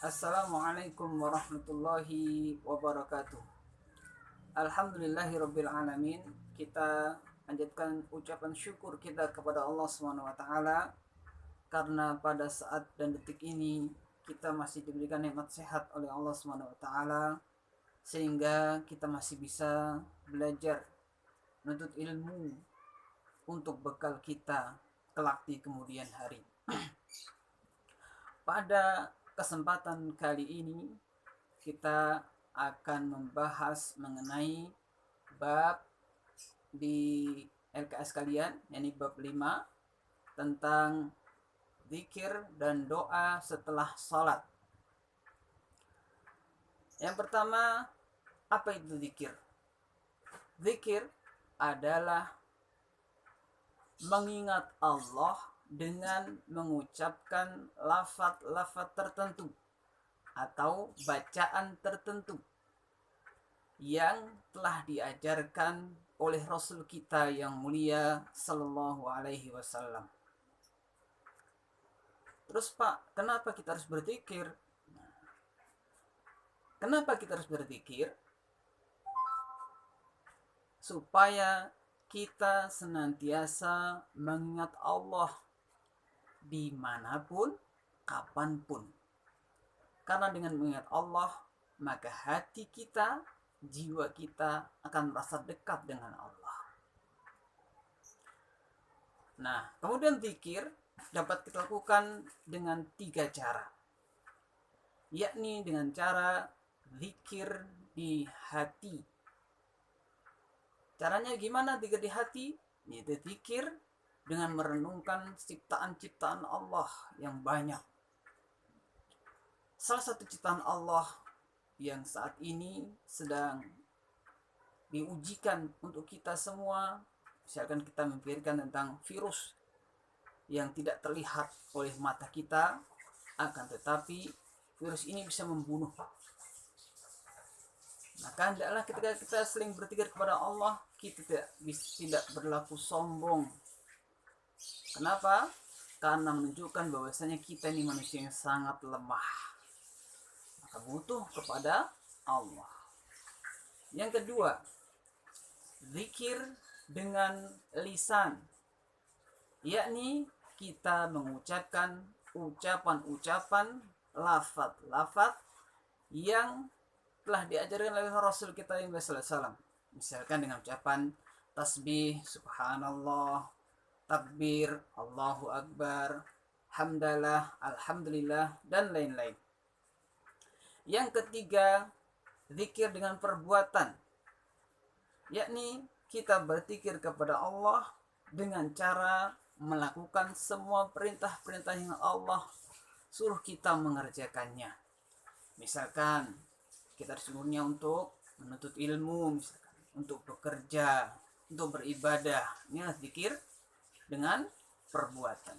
Assalamualaikum warahmatullahi wabarakatuh. Alhamdulillahirabbil alamin. Kita lanjutkan ucapan syukur kita kepada Allah Subhanahu wa taala karena pada saat dan detik ini kita masih diberikan nikmat sehat oleh Allah Subhanahu wa taala sehingga kita masih bisa belajar menuntut ilmu untuk bekal kita kelak di kemudian hari. Pada kesempatan kali ini kita akan membahas mengenai bab di LKS kalian, yakni bab 5 tentang zikir dan doa setelah sholat. Yang pertama, apa itu zikir? Zikir adalah mengingat Allah dengan mengucapkan lafaz-lafaz tertentu atau bacaan tertentu yang telah diajarkan oleh Rasul kita yang mulia sallallahu alaihi wasallam. Terus Pak, kenapa kita harus berzikir? Kenapa kita harus berzikir? Supaya kita senantiasa mengingat Allah dimanapun, kapanpun. Karena dengan mengingat Allah, maka hati kita, jiwa kita akan merasa dekat dengan Allah. Nah, kemudian zikir dapat kita lakukan dengan 3 cara. Yakni dengan cara zikir di hati. Caranya gimana zikir di hati? Yaitu zikir dengan merenungkan ciptaan-ciptaan Allah yang banyak. Salah satu ciptaan Allah yang saat ini sedang diujikan untuk kita semua, misalkan kita memikirkan tentang virus yang tidak terlihat oleh mata kita, akan tetapi virus ini bisa membunuh. Maka hendaklah ketika kita sering berzikir kepada Allah, kita tidak berlaku sombong. Kenapa? Karena menunjukkan bahwasanya kita ini manusia yang sangat lemah, maka butuh kepada Allah. Yang kedua, zikir dengan lisan, yakni kita mengucapkan ucapan-ucapan, lafaz-lafaz yang telah diajarkan oleh Rasul kita yang sallallahu alaihi wasallam. Misalkan dengan ucapan tasbih, subhanallah, takbir, Allahu Akbar, hamdalah, alhamdulillah, dan lain-lain. Yang ketiga, zikir dengan perbuatan, yakni kita berzikir kepada Allah dengan cara melakukan semua perintah-perintah yang Allah suruh kita mengerjakannya. Misalkan kita disuruhnya untuk menuntut ilmu, misalkan untuk bekerja, untuk beribadah. Ini zikir dengan perbuatan.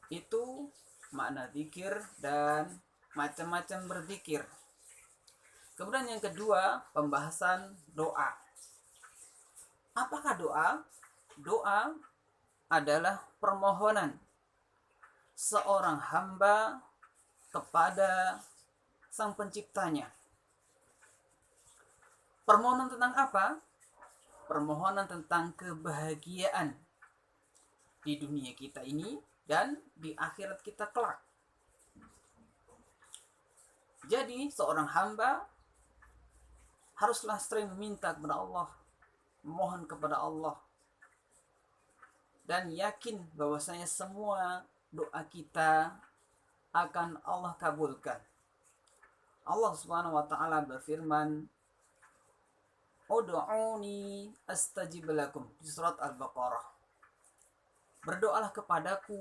Itu makna zikir dan macam-macam berzikir. Kemudian yang kedua, pembahasan doa. Apakah doa? Doa adalah permohonan seorang hamba kepada Sang Penciptanya. Permohonan tentang apa? Permohonan tentang kebahagiaan di dunia kita ini dan di akhirat kita kelak. Jadi seorang hamba haruslah sering meminta kepada Allah, memohon kepada Allah, dan yakin bahwasanya semua doa kita akan Allah kabulkan. Allah Subhanahu wa taala berfirman, "Ud'uni astajib lakum" di surat Al-Baqarah. Berdoalah kepadaku,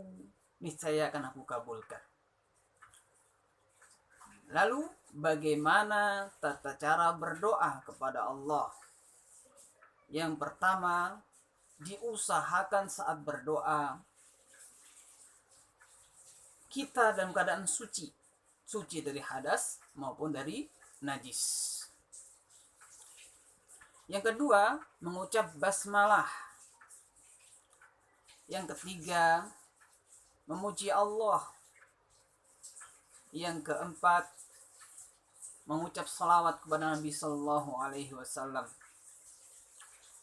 niscaya akan aku kabulkan. Lalu bagaimana tata cara berdoa kepada Allah? Yang pertama, diusahakan saat berdoa kita dalam keadaan suci dari hadas maupun dari najis. Yang kedua, mengucap basmalah. Yang ketiga, memuji Allah. Yang keempat, mengucap salawat kepada Nabi Sallallahu Alaihi Wasallam.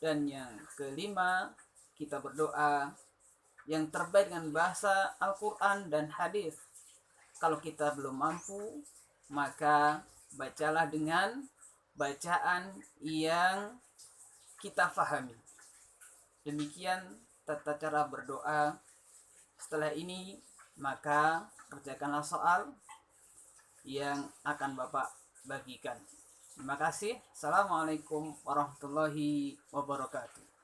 Dan yang kelima, kita berdoa yang terbaik dengan bahasa Al-Quran dan hadis. Kalau kita belum mampu, maka bacalah dengan bacaan yang kita fahami. Demikian tata cara berdoa. Setelah ini, maka kerjakanlah soal yang akan Bapak bagikan. Terima kasih. Assalamualaikum warahmatullahi wabarakatuh.